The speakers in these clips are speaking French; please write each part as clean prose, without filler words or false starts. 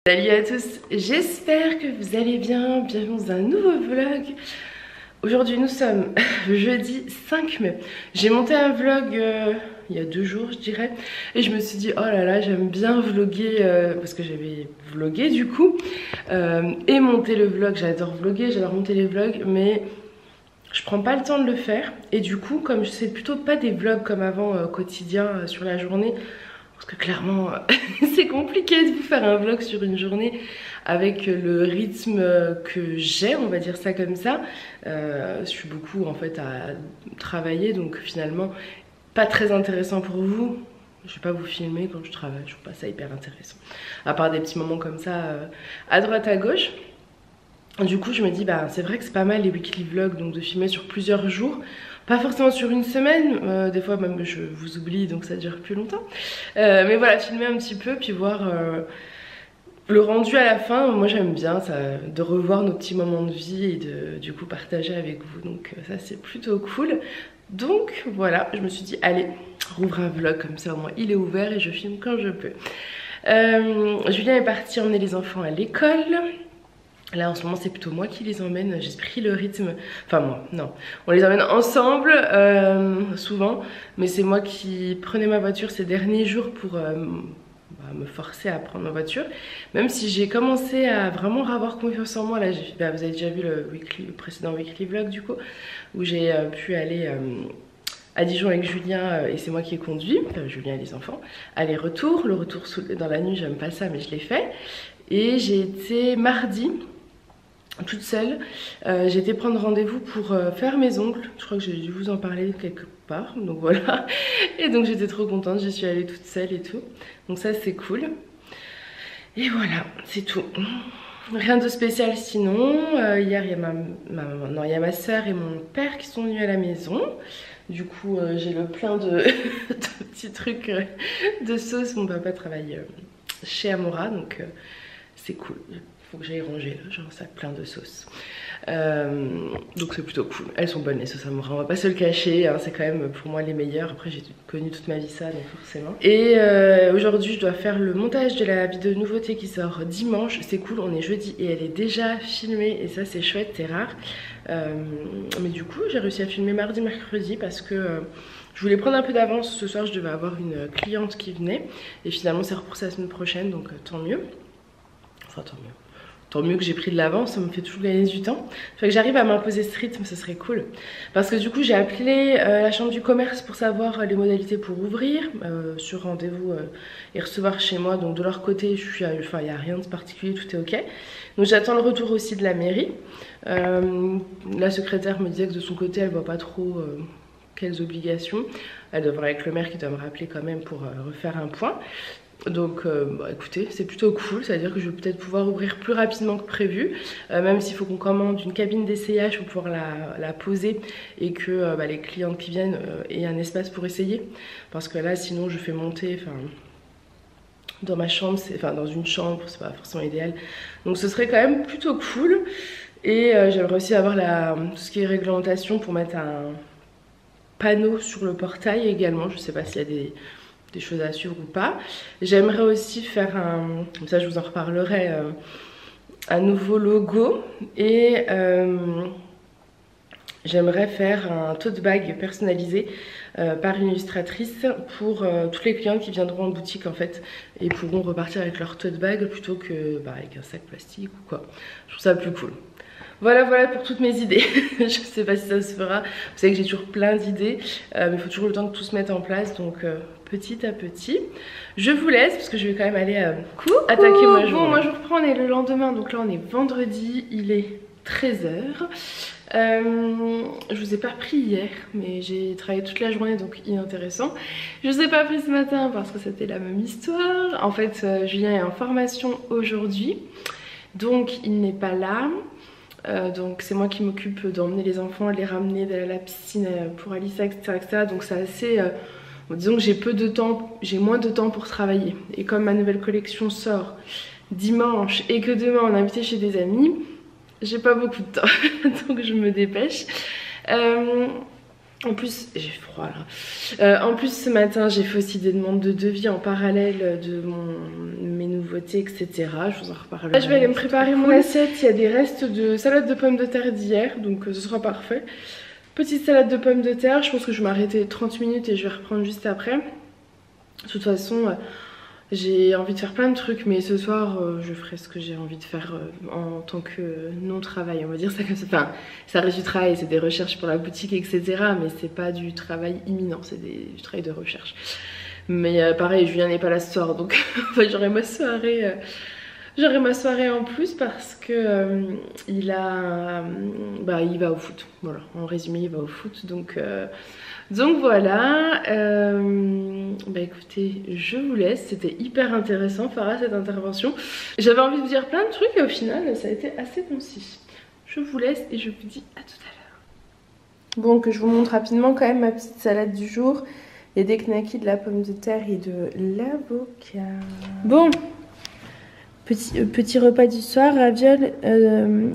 Salut à tous, j'espère que vous allez bien, bienvenue dans un nouveau vlog. Aujourd'hui nous sommes jeudi 5 mai. J'ai monté un vlog il y a 2 jours je dirais. Et je me suis dit oh là là j'aime bien vlogger parce que j'avais vlogué du coup. Et monter le vlog, j'adore vlogger, j'adore monter les vlogs mais je prends pas le temps de le faire. Et du coup comme je sais plutôt pas des vlogs comme avant quotidiens sur la journée. Parce que clairement, c'est compliqué de vous faire un vlog sur une journée avec le rythme que j'ai, on va dire ça comme ça. Je suis beaucoup en fait à travailler, donc finalement, pas très intéressant pour vous. Je vais pas vous filmer quand je travaille, je trouve pas ça hyper intéressant. À part des petits moments comme ça, à droite à gauche. Du coup, je me dis, bah c'est vrai que c'est pas mal les weekly vlogs, donc de filmer sur plusieurs jours. Pas forcément sur une semaine, des fois même je vous oublie donc ça dure plus longtemps. Mais voilà, filmer un petit peu puis voir le rendu à la fin. Moi j'aime bien ça, de revoir nos petits moments de vie et de du coup partager avec vous. Donc ça c'est plutôt cool. Donc voilà, je me suis dit allez, rouvre un vlog comme ça au moins il est ouvert et je filme quand je peux. Julien est parti emmener les enfants à l'école. Là en ce moment c'est plutôt moi qui les emmène, j'ai pris le rythme, enfin moi, non, on les emmène ensemble souvent, mais c'est moi qui prenais ma voiture ces derniers jours pour me forcer à prendre ma voiture, même si j'ai commencé à vraiment avoir confiance en moi. Là vous avez déjà vu le précédent weekly vlog du coup, où j'ai pu aller à Dijon avec Julien et c'est moi qui ai conduit, Julien et les enfants, aller-retour, le retour dans la nuit j'aime pas ça mais je l'ai fait, et j'ai été mardi toute seule, j'ai été prendre rendez-vous pour faire mes ongles. Je crois que j'ai dû vous en parler quelque part, donc voilà. Et donc j'étais trop contente, j'y suis allée toute seule et tout. Donc ça c'est cool. Et voilà, c'est tout. Rien de spécial sinon. Hier il y a ma soeur et mon père qui sont venus à la maison. Du coup j'ai le plein de petits trucs de sauce. Mon papa travaille chez Amora, donc c'est cool. Faut que j'aille ranger là, j'ai un sac plein de sauces. Donc c'est plutôt cool. Elles sont bonnes les sauces Amora, on va pas se le cacher, hein, c'est quand même pour moi les meilleures. Après j'ai connu toute ma vie ça, donc forcément. Et aujourd'hui je dois faire le montage de la vidéo nouveauté qui sort dimanche. C'est cool, on est jeudi et elle est déjà filmée et ça c'est chouette, c'est rare. Mais du coup j'ai réussi à filmer mardi, mercredi parce que je voulais prendre un peu d'avance. Ce soir je devais avoir une cliente qui venait et finalement c'est repoussé la semaine prochaine, donc tant mieux. Enfin tant mieux. Tant mieux que j'ai pris de l'avance, ça me fait toujours gagner du temps. Fait que j'arrive à m'imposer ce rythme, ce serait cool. Parce que du coup j'ai appelé la chambre du commerce pour savoir les modalités pour ouvrir sur rendez-vous et recevoir chez moi. Donc de leur côté, il n'y a rien de particulier, tout est ok. Donc j'attends le retour aussi de la mairie. La secrétaire me disait que de son côté elle voit pas trop quelles obligations. Elle doit voir avec le maire qui doit me rappeler quand même pour refaire un point. Donc bah, écoutez, c'est plutôt cool, c'est à dire que je vais peut-être pouvoir ouvrir plus rapidement que prévu, même s'il faut qu'on commande une cabine d'essayage pour pouvoir la poser et que les clientes qui viennent aient un espace pour essayer, parce que là sinon je fais monter dans ma chambre, enfin dans une chambre, c'est pas forcément idéal, donc ce serait quand même plutôt cool. Et j'aimerais aussi avoir tout ce qui est réglementation pour mettre un panneau sur le portail également. Je sais pas s'il y a des choses à suivre ou pas. J'aimerais aussi faire comme ça je vous en reparlerai, un nouveau logo. Et j'aimerais faire un tote bag personnalisé par une illustratrice pour toutes les clientes qui viendront en boutique en fait et pourront repartir avec leur tote bag plutôt que avec un sac plastique ou quoi. Je trouve ça plus cool. Voilà pour toutes mes idées. Je sais pas si ça se fera. Vous savez que j'ai toujours plein d'idées, mais il faut toujours le temps que tout se mette en place, donc petit à petit. Je vous laisse parce que je vais quand même aller attaquer ma journée. Bon, moi je reprends, on est le lendemain, donc là on est vendredi, il est 13 h. Je vous ai pas pris hier, mais j'ai travaillé toute la journée, donc inintéressant. Je vous ai pas pris ce matin parce que c'était la même histoire. En fait, Julien est en formation aujourd'hui, donc il n'est pas là. Donc c'est moi qui m'occupe d'emmener les enfants, les ramener, d'aller à la piscine pour Alissa, etc. Donc c'est assez... disons que j'ai peu de temps, j'ai moins de temps pour travailler. Et comme ma nouvelle collection sort dimanche et que demain on est invité chez des amis, j'ai pas beaucoup de temps. Donc je me dépêche. En plus, j'ai froid là. En plus, ce matin, j'ai fait aussi des demandes de devis en parallèle de mes nouveautés, etc. Je vous en reparlerai. Là, je vais aller me préparer mon assiette. Il y a des restes de salade de pommes de terre d'hier, donc ce sera parfait. Petite salade de pommes de terre. Je pense que je vais m'arrêter 30 minutes et je vais reprendre juste après. De toute façon, j'ai envie de faire plein de trucs, mais ce soir, je ferai ce que j'ai envie de faire en tant que non-travail, on va dire ça comme ça. Enfin, ça reste du travail, c'est des recherches pour la boutique, etc. Mais c'est pas du travail imminent, c'est du travail de recherche. Mais pareil, Julien n'est pas là ce soir, donc j'aurai ma soirée. J'aurai ma soirée en plus parce que il va au foot. Voilà, en résumé, il va au foot, donc voilà. Écoutez, je vous laisse. C'était hyper intéressant, Farah, cette intervention. J'avais envie de dire plein de trucs et au final, ça a été assez concis. Je vous laisse et je vous dis à tout à l'heure. Bon, que je vous montre rapidement quand même ma petite salade du jour. Il y a des knackis, de la pomme de terre et de l'avocat. Bon, petit repas du soir, ravioles,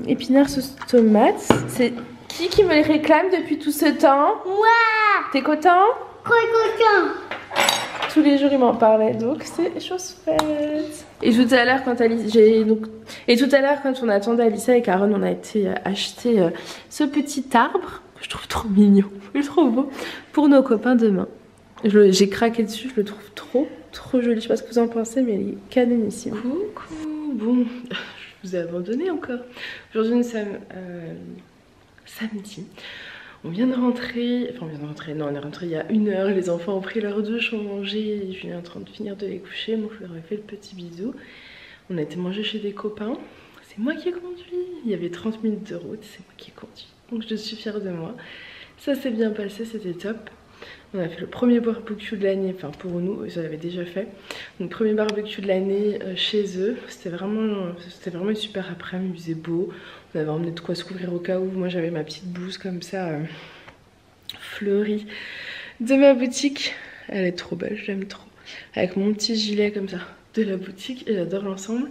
épinards sauce tomate. C'est qui me les réclame depuis tout ce temps? Moi. T'es content? Content. Tous les jours il m'en parlait, donc c'est chose faite. Et tout à l'heure quand quand on attendait Alissa et Caron, on a été acheter ce petit arbre que je trouve trop mignon, je le trouve beau, pour nos copains demain. J'ai craqué dessus, je le trouve trop joli. Je sais pas ce que vous en pensez, mais il est canonissime. Coucou, bon, je vous ai abandonné encore. Aujourd'hui nous sommes samedi. On vient de rentrer, enfin on vient de rentrer, non on est rentré il y a 1 heure, les enfants ont pris leur douche, ont mangé, je suis en train de finir de les coucher, moi je leur ai fait le petit bisou. On a été manger chez des copains, c'est moi qui ai conduit, il y avait 30 minutes de route, c'est moi qui ai conduit, donc je suis fière de moi. Ça s'est bien passé, c'était top. On a fait le premier barbecue de l'année, enfin pour nous, ils l'avaient déjà fait. Donc premier barbecue de l'année chez eux, c'était vraiment une super après-midi, il faisait beau. On avait emmené de quoi se couvrir au cas où. Moi j'avais ma petite blouse comme ça, fleurie, de ma boutique. Elle est trop belle, je l'aime trop. Avec mon petit gilet comme ça, de la boutique, et j'adore l'ensemble.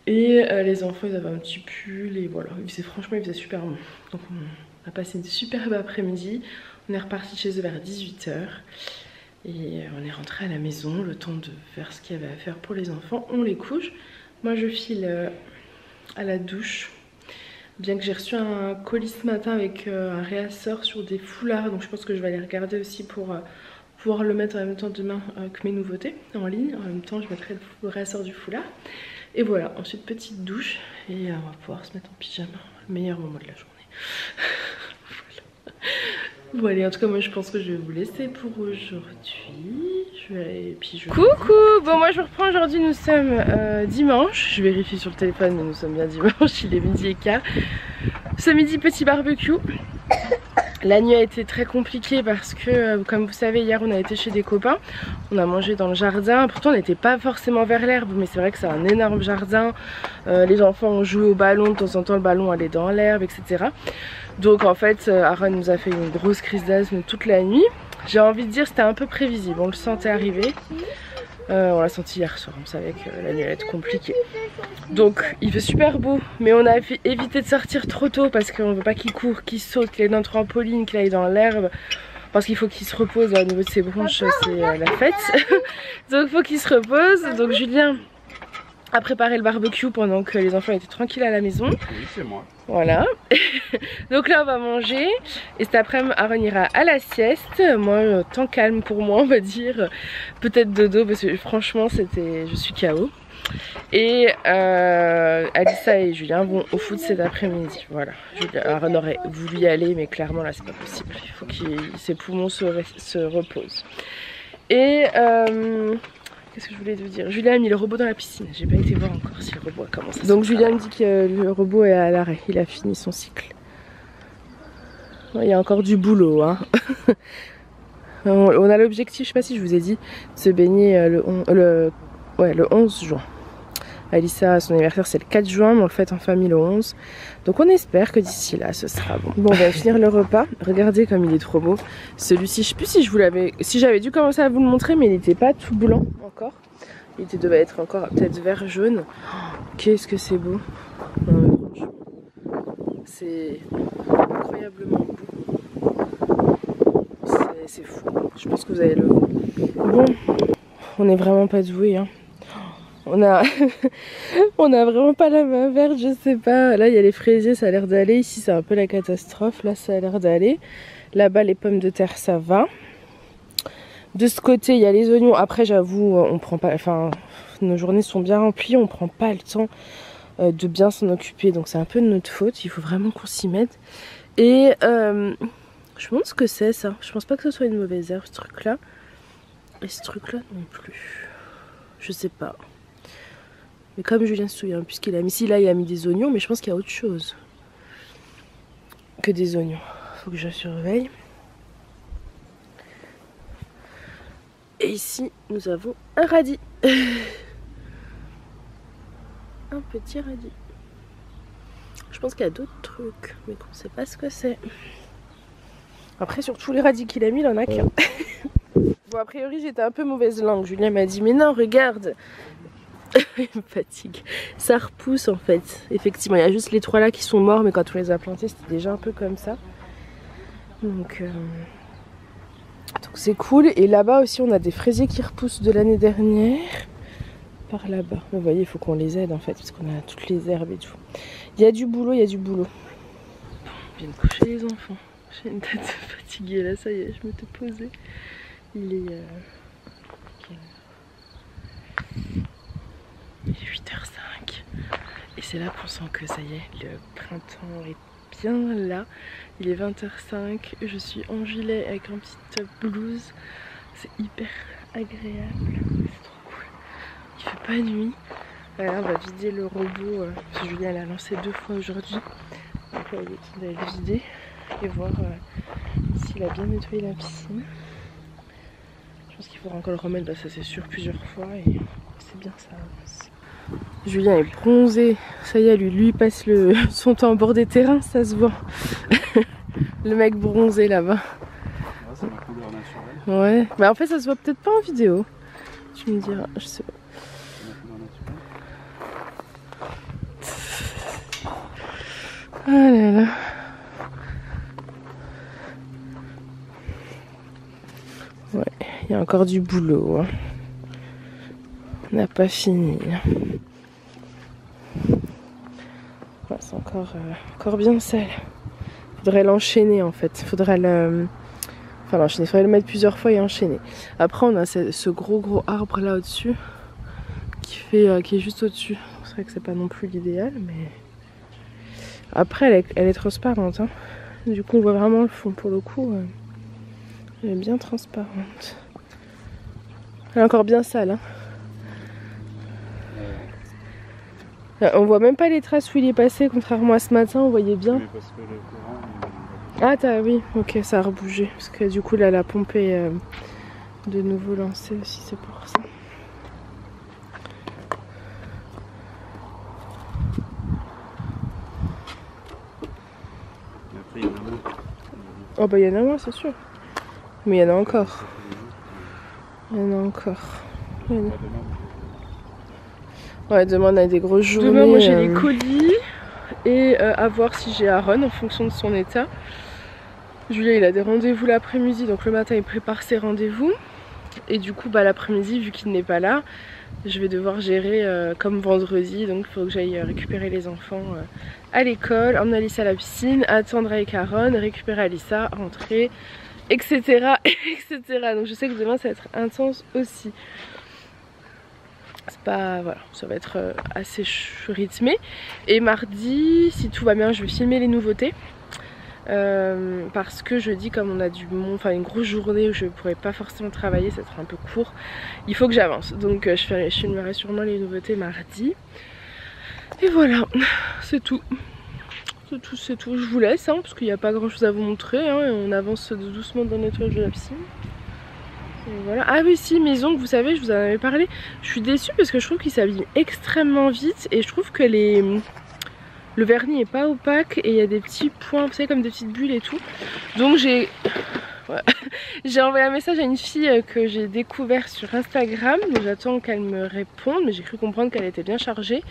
Et les enfants ils avaient un petit pull et voilà, franchement il faisait super bon. Donc on a passé une superbe après-midi. On est reparti chez eux vers 18 h et on est rentré à la maison, le temps de faire ce qu'il y avait à faire pour les enfants. On les couche. Moi je file à la douche. Bien que j'ai reçu un colis ce matin avec un réassort sur des foulards, donc je pense que je vais aller regarder aussi pour pouvoir le mettre en même temps demain que mes nouveautés en ligne. En même temps je mettrai le réassort du foulard. Et voilà, ensuite petite douche et on va pouvoir se mettre en pyjama, le meilleur moment de la journée. Voilà. Bon allez, en tout cas moi je pense que je vais vous laisser pour aujourd'hui. Coucou. Bon moi je reprends aujourd'hui, nous sommes dimanche. Je vérifie sur le téléphone mais nous sommes bien dimanche, il est 12h15. Ce midi petit barbecue. La nuit a été très compliquée parce que comme vous savez hier on a été chez des copains. On a mangé dans le jardin, pourtant on n'était pas forcément vers l'herbe, mais c'est vrai que c'est un énorme jardin. Les enfants ont joué au ballon, de temps en temps le ballon allait dans l'herbe, etc. Donc en fait Aaron nous a fait une grosse crise d'asthme toute la nuit. J'ai envie de dire c'était un peu prévisible, on le sentait arriver. On l'a senti hier soir, on savait que la nuit allait être compliquée. Donc il fait super beau, mais on a évité de sortir trop tôt parce qu'on veut pas qu'il court, qu'il saute, qu'il aille dans le trampoline, qu'il aille dans l'herbe. Parce qu'il faut qu'il se repose au niveau de ses bronches, c'est la fête. Donc il faut qu'il se repose. Donc Julien a préparé le barbecue pendant que les enfants étaient tranquilles à la maison. Oui, c'est moi. Voilà. Donc là on va manger. Et cet après-midi Aaron ira à la sieste. Moi temps calme pour moi on va dire. Peut-être dodo parce que franchement je suis KO. Et Alissa et Julien vont au foot cet après-midi. Voilà. Aaron aurait voulu y aller mais clairement là c'est pas possible. Il faut que ses poumons se reposent. Et qu'est-ce que je voulais vous dire? Julien a mis le robot dans la piscine. J'ai pas été voir encore si le robot a commencé. Donc Julien me dit que le robot est à l'arrêt. Il a fini son cycle. Il y a encore du boulot, hein. On a l'objectif, je sais pas si je vous ai dit, de se baigner le 11 juin. Alissa, son anniversaire c'est le 4 juin, mais on le fête en famille le 11. Donc on espère que d'ici là ce sera bon. Bon, on va finir le repas. Regardez comme il est trop beau. Celui-ci, je sais plus si j'avais dû commencer à vous le montrer, mais il n'était pas tout blanc encore. Il devait être encore peut-être vert jaune. Oh, qu'est-ce que c'est beau. Non, mais franchement, c'est incroyablement beau. mais c'est fou. Je pense que vous allez le voir. Bon, on n'est vraiment pas doués, hein. On a on a vraiment pas la main verte, je sais pas. Là il y a les fraisiers, ça a l'air d'aller. Ici c'est un peu la catastrophe. Là ça a l'air d'aller. Là-bas les pommes de terre ça va. De ce côté il y a les oignons. Après j'avoue on prend pas, enfin nos journées sont bien remplies, on prend pas le temps de bien s'en occuper. Donc c'est un peu de notre faute. Il faut vraiment qu'on s'y mette. Et je me demande ce que c'est ça. Je pense pas que ce soit une mauvaise herbe ce truc là. Et ce truc là non plus. Je sais pas. Mais comme Julien se souvient, puisqu'il a mis ici, là il a mis des oignons, mais je pense qu'il y a autre chose que des oignons. Faut que je surveille. Et ici, nous avons un radis. Un petit radis. Je pense qu'il y a d'autres trucs, mais qu'on ne sait pas ce que c'est. Après, sur tous les radis qu'il a mis, il en a qu'un. Bon, a priori, j'étais un peu mauvaise langue. Julien m'a dit, mais non, regarde. Il me fatigue. Ça repousse en fait. Effectivement, il y a juste les 3 là qui sont morts, mais quand on les a plantés, c'était déjà un peu comme ça. Donc c'est cool. Et là-bas aussi, on a des fraisiers qui repoussent de l'année dernière. Par là-bas. Vous voyez, il faut qu'on les aide en fait, parce qu'on a toutes les herbes et tout. Il y a du boulot, il y a du boulot. Je viens de coucher les enfants. J'ai une tête fatiguée là, ça y est, je m'étais posée. Il est 8h05 et c'est là qu'on sent que ça y est, le printemps est bien là. Il est 20h05, je suis en gilet avec un petit blouse, c'est hyper agréable, c'est trop cool. Il fait pas nuit. Voilà, on va vider le robot, parce que Julien l'a lancé 2 fois aujourd'hui. Donc là il est temps d'aller le vider et voir s'il a bien nettoyé la piscine. Je pense qu'il faudra encore le remettre, bah, ça c'est sûr, plusieurs fois et c'est bien, ça avance. Julien est bronzé, ça y est, lui il passe son temps au bord des terrains, ça se voit. Le mec bronzé là-bas. Ouais, c'est ma couleur naturelle. Ouais, bah en fait ça se voit peut-être pas en vidéo. Tu me diras, je sais pas. Ah là là. Ouais, il y a encore du boulot, hein. On n'a pas fini. Ouais, c'est encore bien sale. Faudrait l'enchaîner en fait. Faudrait l'enchaîner. Faudrait le mettre plusieurs fois et enchaîner. Après on a ce gros arbre là au-dessus qui est juste au-dessus. C'est vrai que c'est pas non plus l'idéal, mais après elle est transparente, hein. Du coup on voit vraiment le fond. Pour le coup elle est bien transparente. Elle est encore bien sale, hein. On voit même pas les traces où il est passé, contrairement à ce matin, on voyait bien. Oui, parce que le courant, oui, ok, ça a rebougé. Parce que du coup, là, la pompe est de nouveau lancée aussi, c'est pour ça. Et après, il y en a moins. Oh, bah, il y en a moins, c'est sûr. Mais il y en a encore. Il y en a encore. Ouais, demain on a des grosses journées. Demain moi j'ai les colis et à voir si j'ai Aaron en fonction de son état. Julien il a des rendez-vous l'après-midi, donc le matin il prépare ses rendez-vous. Et du coup bah, l'après-midi vu qu'il n'est pas là, je vais devoir gérer comme vendredi. Donc il faut que j'aille récupérer les enfants à l'école, emmener Alissa à la piscine, attendre avec Aaron, récupérer Alissa, rentrer, etc. etc. Donc je sais que demain ça va être intense aussi. C'est pas, voilà, ça va être assez rythmé. Et mardi, si tout va bien, je vais filmer les nouveautés. Parce que jeudi, comme on a une grosse journée où je pourrais pas forcément travailler, ça sera un peu court. Il faut que j'avance. Donc je filmerai sûrement les nouveautés mardi. Et voilà, c'est tout. C'est tout. Je vous laisse, hein, parce qu'il n'y a pas grand chose à vous montrer. Hein, et on avance doucement dans le nettoyage de la piscine. Et voilà. Ah oui si, mes ongles, vous savez, je vous en avais parlé. Je suis déçue parce que je trouve qu'ils s'abîment extrêmement vite. Et je trouve que le vernis est pas opaque. Et il y a des petits points, vous savez, comme des petites bulles et tout. Donc j'ai envoyé un message à une fille que j'ai découvert sur Instagram. Donc j'attends qu'elle me réponde. Mais j'ai cru comprendre qu'elle était bien chargée.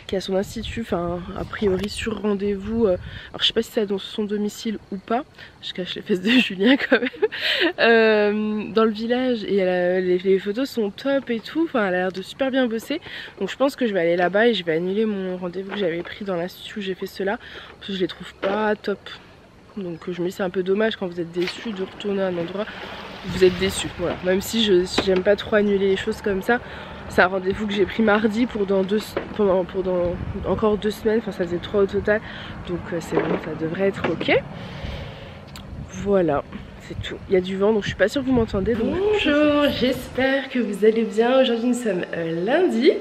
qui a son institut, enfin a priori sur rendez-vous. Alors je sais pas si c'est dans son domicile ou pas, je cache les fesses de Julien quand même, dans le village, et les photos sont top et tout, enfin elle a l'air de super bien bosser, donc je pense que je vais aller là-bas et je vais annuler mon rendez-vous que j'avais pris dans l'institut où j'ai fait cela, parce que je les trouve pas top. Donc je me dis c'est un peu dommage quand vous êtes déçus de retourner à un endroit où vous êtes déçus, voilà. Même si j'aime pas trop annuler les choses comme ça. C'est un rendez-vous que j'ai pris mardi pour encore 2 semaines, enfin ça faisait 3 au total, donc c'est bon, ça devrait être ok. Voilà, c'est tout. Il y a du vent, donc je suis pas sûre que vous m'entendez. Bonjour, j'espère que vous allez bien. Aujourd'hui nous sommes lundi,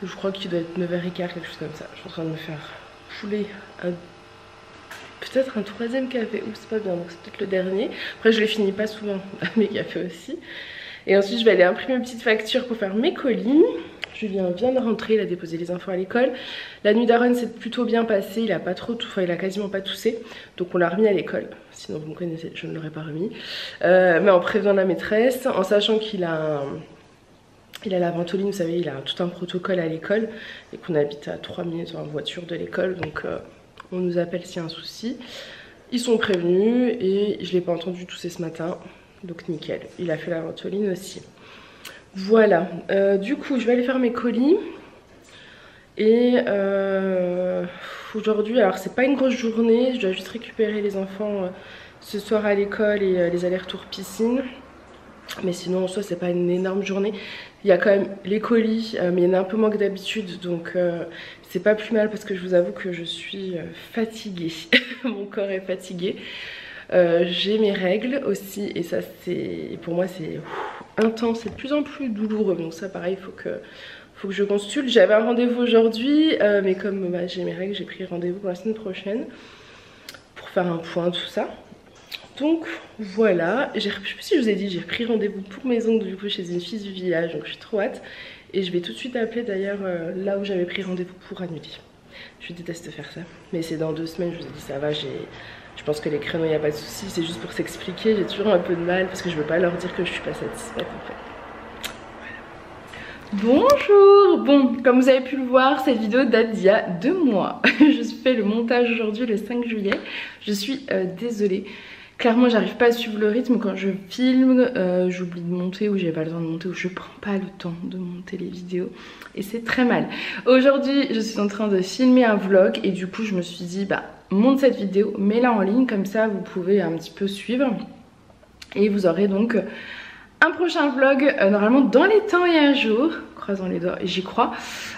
je crois qu'il doit être 9h15, quelque chose comme ça. Je suis en train de me faire fouler peut-être un 3e café, ou c'est pas bien, donc c'est peut-être le dernier. Après je les finis pas souvent, mes cafés aussi. Et ensuite je vais aller imprimer une petite facture pour faire mes colis. Julien vient de rentrer, il a déposé les enfants à l'école. La nuit d'Aaron s'est plutôt bien passée, il a pas trop, enfin il a quasiment pas toussé. Donc on l'a remis à l'école, sinon vous me connaissez, je ne l'aurais pas remis. Mais en prévenant la maîtresse, en sachant qu'il a la ventoline, vous savez, il a tout un protocole à l'école. Et qu'on habite à 3 minutes en voiture de l'école, donc on nous appelle s'il y a un souci. Ils sont prévenus et je l'ai pas entendu tousser ce matin. Donc nickel, il a fait la ventoline aussi. Voilà, du coup je vais aller faire mes colis. Et aujourd'hui, alors c'est pas une grosse journée, je dois juste récupérer les enfants ce soir à l'école et les allers-retours piscine. Mais sinon en soi c'est pas une énorme journée. Il y a quand même les colis, mais il y en a un peu moins que d'habitude, donc c'est pas plus mal parce que je vous avoue que je suis fatiguée. Mon corps est fatigué. J'ai mes règles aussi et ça c'est, pour moi c'est intense, c'est de plus en plus douloureux, donc ça pareil faut que je consulte. J'avais un rendez-vous aujourd'hui mais comme j'ai mes règles, j'ai pris rendez-vous pour la semaine prochaine pour faire un point, tout ça. Donc voilà, je sais plus si je vous ai dit, j'ai pris rendez-vous pour mes ongles du coup chez une fille du village, donc je suis trop hâte. Et je vais tout de suite appeler d'ailleurs là où j'avais pris rendez-vous pour annuler. Je déteste faire ça, mais c'est dans 2 semaines, je vous ai dit ça va, je pense que les créneaux, il n'y a pas de souci, c'est juste pour s'expliquer. J'ai toujours un peu de mal parce que je veux pas leur dire que je suis pas satisfaite en fait. Voilà. Bonjour. Bon, comme vous avez pu le voir, cette vidéo date d'il y a 2 mois. Je fais le montage aujourd'hui le 5 juillet. Je suis désolée. Clairement, j'arrive pas à suivre le rythme quand je filme, j'oublie de monter ou j'ai pas le temps de monter ou je prends pas le temps de monter les vidéos et c'est très mal. Aujourd'hui, je suis en train de filmer un vlog et du coup, je me suis dit, bah, monte cette vidéo, mets-la en ligne, comme ça vous pouvez un petit peu suivre et vous aurez donc un prochain vlog normalement dans les temps et un jour. Croisant les doigts, et j'y crois.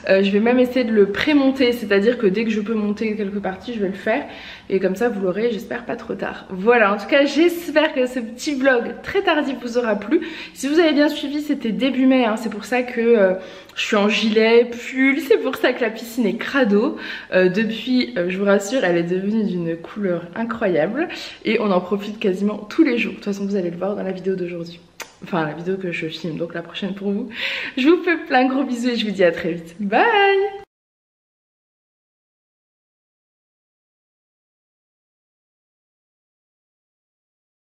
Je vais même essayer de le pré-monter, c'est-à-dire que dès que je peux monter quelques parties, je vais le faire. Et comme ça, vous l'aurez, j'espère, pas trop tard. Voilà, en tout cas, j'espère que ce petit vlog très tardif vous aura plu. Si vous avez bien suivi, c'était début mai, hein, c'est pour ça que je suis en gilet, pull, c'est pour ça que la piscine est crado. Depuis, je vous rassure, elle est devenue d'une couleur incroyable. Et on en profite quasiment tous les jours. De toute façon, vous allez le voir dans la vidéo d'aujourd'hui. Enfin la vidéo que je filme, donc la prochaine pour vous. Je vous fais plein de gros bisous et je vous dis à très vite. Bye!